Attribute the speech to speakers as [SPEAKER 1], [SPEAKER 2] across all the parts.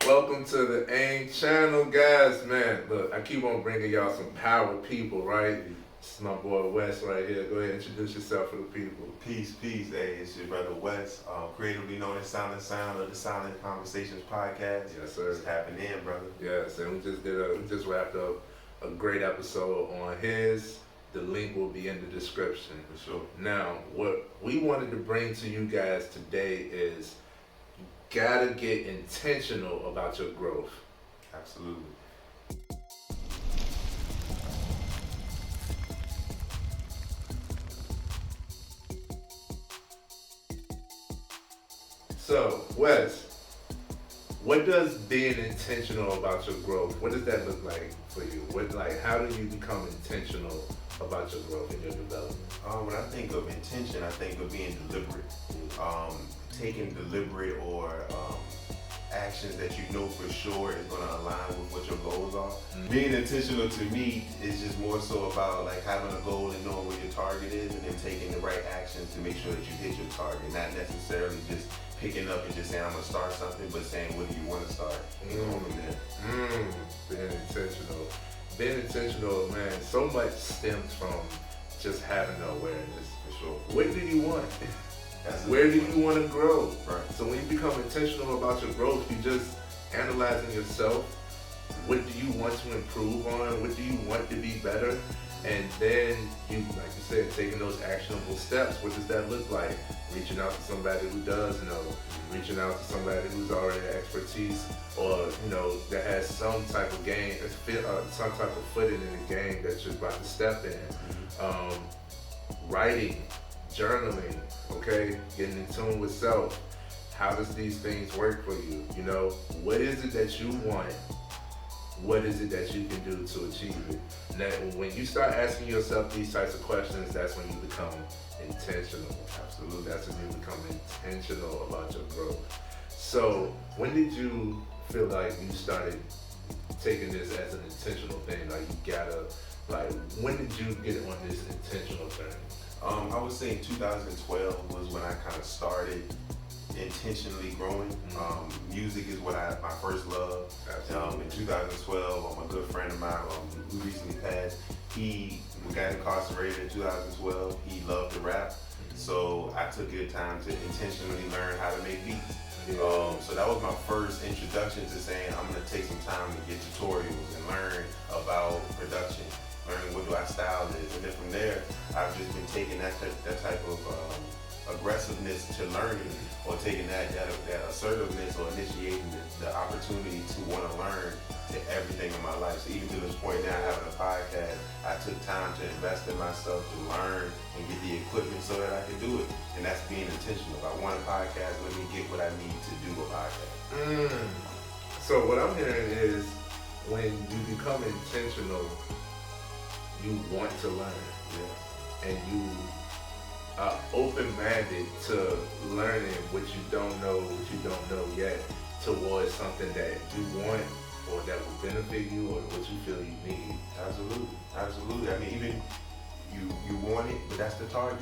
[SPEAKER 1] Welcome to the AIM channel, guys. Man, look, I keep on bringing y'all some power people, right? This is my boy Wes right here. Go ahead and introduce yourself for the people.
[SPEAKER 2] Peace. Hey, it's your brother Wes, creatively known as Silent Sound of the Silent Conversations podcast.
[SPEAKER 1] Yes, sir.
[SPEAKER 2] It's happening, brother.
[SPEAKER 1] Yes, and we just wrapped up a great episode on his. The link will be in the description.
[SPEAKER 2] For sure.
[SPEAKER 1] Now, what we wanted to bring to you guys today is you gotta get intentional about your growth.
[SPEAKER 2] Absolutely.
[SPEAKER 1] So, Wes, what does being intentional about your growth, what does that look like for you? How do you become intentional about your growth and your development?
[SPEAKER 2] When I think of intention, I think of being deliberate. Taking deliberate or actions that you know for sure is going to align with what your goals are. Mm-hmm. Being intentional to me is just more so about like having a goal and knowing what your target is and then taking the right actions to make sure that you hit your target. Not necessarily just picking up and just saying I'm going to start something, but saying what do you want to start and going from there.
[SPEAKER 1] Being intentional. Being intentional, man, so much stems from just having the awareness.
[SPEAKER 2] For sure.
[SPEAKER 1] What do you want? Where do you want to grow?
[SPEAKER 2] Right.
[SPEAKER 1] So when you become intentional about your growth, you just analyzing yourself. What do you want to improve on? What do you want to be better? And then you, like you said, taking those actionable steps. What does that look like? Reaching out to somebody who does know, reaching out to somebody who's already expertise, or that has some type of game, some type of footing in the game that you're about to step in. Writing, journaling, okay, getting in tune with self. How does these things work for you? What is it that you want? What is it that you can do to achieve it? Now, when you start asking yourself these types of questions, that's when you become intentional. Absolutely, that's when you become intentional about your growth. So, when did you feel like you started taking this as an intentional thing? When did you get on this intentional journey?
[SPEAKER 2] I would say 2012 was when I kind of started intentionally growing. Music is what my first love. In 2012, a good friend of mine who recently passed, we got incarcerated in 2012. He loved to rap, so I took the time to intentionally learn how to make beats. So that was my first introduction to saying I'm gonna take some time to get tutorials and learn about production, learning what my style is, and then from there I've just been taking that type of aggressiveness to learning, or taking that assertiveness or initiating the opportunity to want to learn to everything in my life. So even to this point now, having a podcast, I took time to invest in myself to learn and get the equipment so that I can do it. And that's being intentional. If I want a podcast, let me get what I need to do a podcast.
[SPEAKER 1] So what I'm hearing is when you become intentional, you want to learn.
[SPEAKER 2] Yeah.
[SPEAKER 1] And you are open-minded to learning what you don't know yet, towards something that you want or that will benefit you or what you feel you need.
[SPEAKER 2] Absolutely. I mean, even you want it, but that's the target.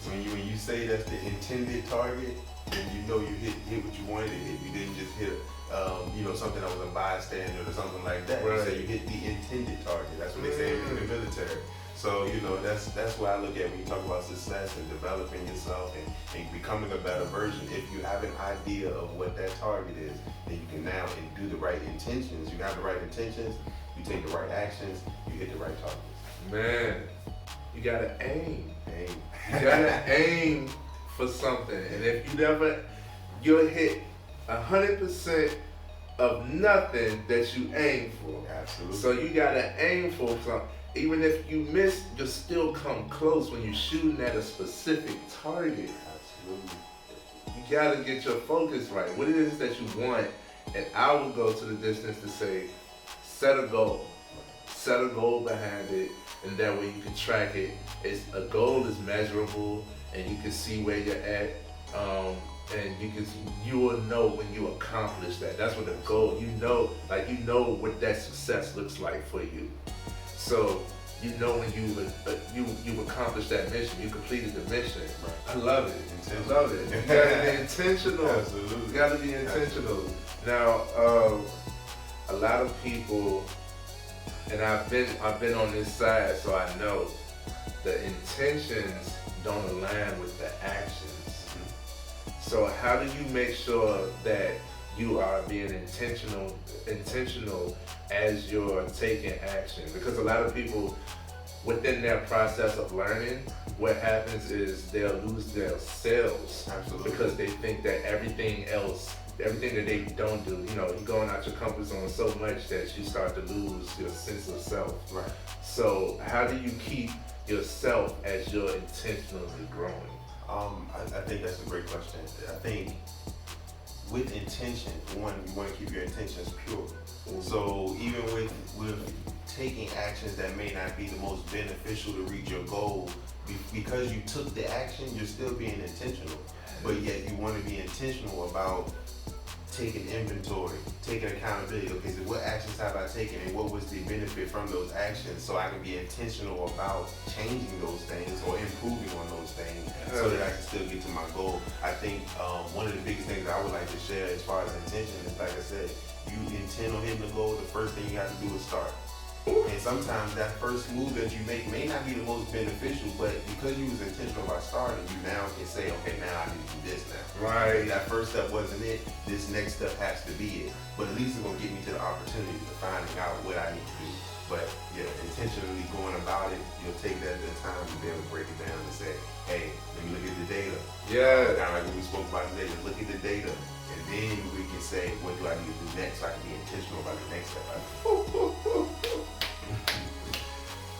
[SPEAKER 2] When you say that's the intended target, then you hit what you wanted to hit. You didn't just hit something that was a bystander or something like that.
[SPEAKER 1] Right.
[SPEAKER 2] You say you hit the intended target. That's what they say in the military. So, that's what I look at when you talk about success and developing yourself and becoming a better version. If you have an idea of what that target is, then you can now do the right intentions. You have the right intentions, you take the right actions, you hit the right targets.
[SPEAKER 1] Man, you gotta aim. You gotta aim for something. And if you'll hit 100% of nothing that you aim for.
[SPEAKER 2] Absolutely.
[SPEAKER 1] So you gotta aim for something. Even if you miss, you'll still come close when you're shooting at a specific target.
[SPEAKER 2] Absolutely.
[SPEAKER 1] You gotta get your focus right. What it is that you want, and I would go to the distance to say, set a goal. Set a goal behind it, and that way you can track it. A goal is measurable, and you can see where you're at. And you will know when you accomplish that. That's what the goal. You know what that success looks like for you. So you know when you've accomplished that mission, you completed the mission.
[SPEAKER 2] Right.
[SPEAKER 1] I love it. I love it. You gotta be intentional.
[SPEAKER 2] Absolutely.
[SPEAKER 1] You gotta be intentional.
[SPEAKER 2] Absolutely.
[SPEAKER 1] Now, a lot of people, and I've been on this side, so I know the intentions don't align with the actions. So how do you make sure that you are being intentional as you're taking action? Because a lot of people, within their process of learning, what happens is they'll lose their selves.
[SPEAKER 2] Absolutely.
[SPEAKER 1] Because they think that everything that they don't do, you're going out your comfort zone so much that you start to lose your sense of self.
[SPEAKER 2] Right.
[SPEAKER 1] So how do you keep yourself as you're intentionally growing?
[SPEAKER 2] I think that's a great question. I think with intention, one, you want to keep your intentions pure.
[SPEAKER 1] Mm-hmm.
[SPEAKER 2] So even with taking actions that may not be the most beneficial to reach your goal, because you took the action, you're still being intentional. But yet you want to be intentional about taking inventory, taking accountability. Okay, so what actions have I taken and what was the benefit from those actions, so I can be intentional about changing those things or improving on those things so that I can still get to my goal. I think one of the biggest things I would like to share as far as intention is, like I said, you intend on hitting the goal, the first thing you have to do is start. And sometimes that first move that you make may not be the most beneficial, but because you was intentional about starting, you now can say, okay, now I need to do this now.
[SPEAKER 1] Right.
[SPEAKER 2] That first step wasn't it, this next step has to be it. But at least it's gonna get me to the opportunity to finding out what I need to do. But yeah, intentionally going about it, you'll take that time to be able to break it down and say, hey, let me look at the data.
[SPEAKER 1] Yeah.
[SPEAKER 2] Kind of like what we spoke about today, just look at the data. And then we can say, what do I need to do next so I can be intentional about the next step.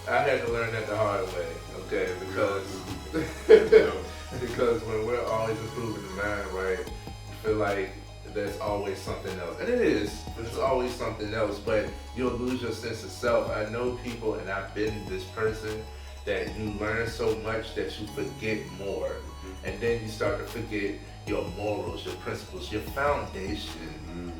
[SPEAKER 1] I had to learn that the hard way, okay? Because when we're always improving the mind, right, you feel like there's always something else. And it is, there's always something else, but you'll lose your sense of self. I know people, and I've been this person, that you learn so much that you forget more. And then you start to forget your morals, your principles, your foundation.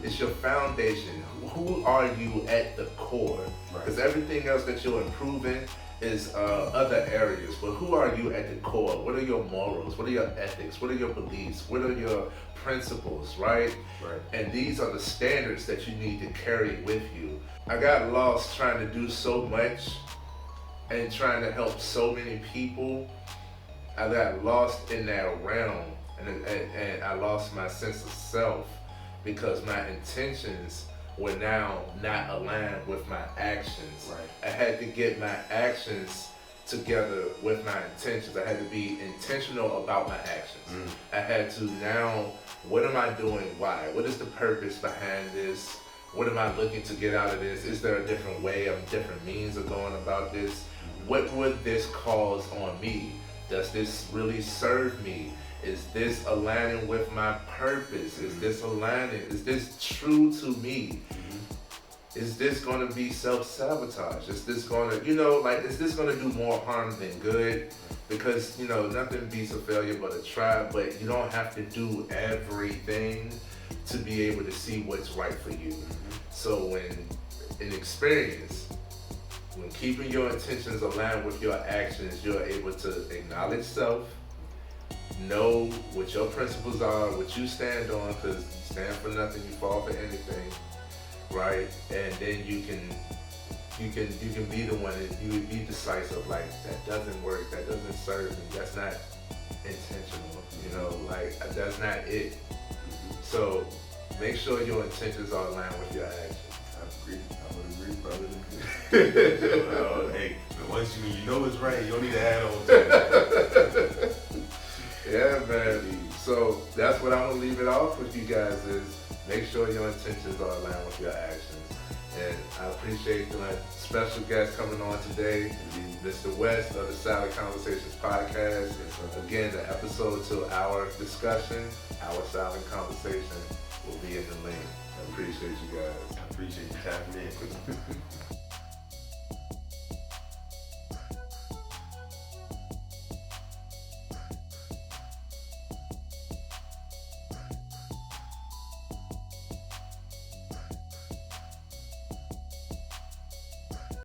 [SPEAKER 1] It's your foundation. Who are you at the core? Because everything else that you're improving is other areas. But who are you at the core? What are your morals? What are your ethics? What are your beliefs? What are your principles, right? And these are the standards that you need to carry with you. I got lost trying to do so much and trying to help so many people. I got lost in that realm, and I lost my sense of self because my intentions were now not aligned with my actions. I had to get my actions together with my intentions. I had to be intentional about my actions. I had to now, what am I doing? Why? What is the purpose behind this? What am I looking to get out of this? Is there a different way, a different means of going about this? What would this cause on me? Does this really serve me? Is this aligning with my purpose? Is this aligning? Is this true to me? Is this going to be self-sabotage? Is this going to, is this going to do more harm than good? Because, nothing beats a failure but a try, but you don't have to do everything to be able to see what's right for you. So in experience, when keeping your intentions aligned with your actions, you're able to acknowledge self, know what your principles are, what you stand on, because you stand for nothing, you fall for anything, right? And then you can be the one that you would be decisive, like, that doesn't work, that doesn't serve me, that's not intentional, that's not it. So make sure your intentions are aligned with your actions.
[SPEAKER 2] I would agree, brother. Hey, but once you know it's right, you don't need to add on to it.
[SPEAKER 1] Yeah, man. So that's what I'm gonna leave it off with you guys is make sure your intentions are aligned with your actions. And I appreciate my special guest coming on today, Mr. West of the Silent Conversations podcast. Again, the episode to our discussion, our silent conversation will be in the link. I appreciate you guys.
[SPEAKER 2] I appreciate you tapping in.